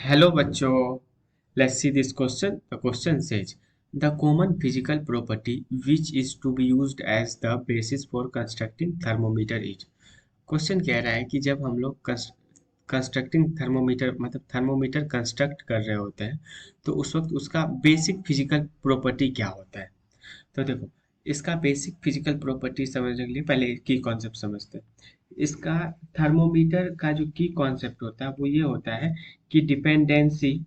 Hello बच्चों, let's see this question. The question says the common physical property which is to be used as the basis for constructing thermometer is. Question कह रहा है कि जब हम लोग constructing thermometer मतलब थर्मोमीटर कंस्ट्रक्ट कर रहे होते हैं तो उस वक्त उसका बेसिक फिजिकल प्रॉपर्टी क्या होता है। तो देखो, इसका बेसिक फिजिकल प्रॉपर्टी समझने के लिए पहले की कॉन्सेप्ट समझते हैं। इसका थर्मोमीटर का जो की कॉन्सेप्ट होता है वो ये होता है कि dependency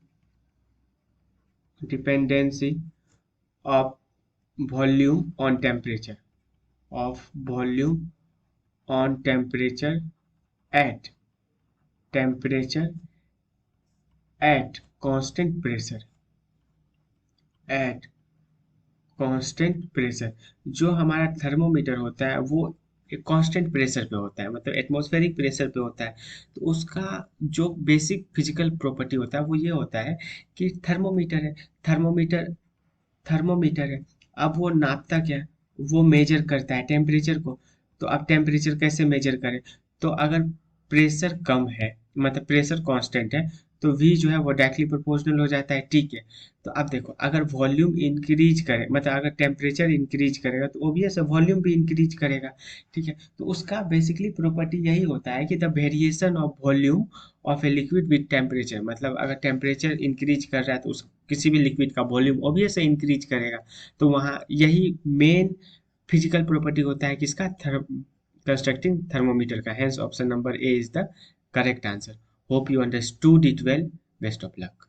of volume on temperature of volume on temperature at temperature at constant pressure at constant pressure. जो हमारा थर्मोमीटर होता है वो एक कांस्टेंट प्रेशर पे होता है, मतलब एटमॉस्फेरिक प्रेशर पे होता है। तो उसका जो बेसिक फिजिकल प्रॉपर्टी होता है वो ये होता है कि थर्मोमीटर है, थर्मोमीटर थर्मोमीटर है। अब वो नापता क्या है? वो मेजर करता है टेम्परेचर को। तो अब टेम्परेचर कैसे मेजर करें? तो अगर प्रेशर कम है, मतलब प्रेशर कांस्टेंट है, तो वी जो है वो डायरेक्टली प्रोपोर्शनल हो जाता है, ठीक है। तो अब देखो, अगर वॉल्यूम इंक्रीज करे, मतलब अगर टेम्परेचर इंक्रीज करेगा तो ओबियस है वॉल्यूम भी इंक्रीज करेगा, ठीक है। तो उसका बेसिकली प्रॉपर्टी यही होता है कि the variation of volume of a liquid with temperature, मतलब अगर टेम्परेचर इंक्रीज कर रहा है तो उस किसी भी लिक्विड का वॉल्यूम ऑब्वियस है इंक्रीज करेगा। तो वहाँ यही मेन फिजिकल प्रॉपर्टी होता है किसका, कंस्ट्रक्टिंग थर्मोमीटर का। Hence option number A is the correct answer. Hope you understood it well. Best of luck.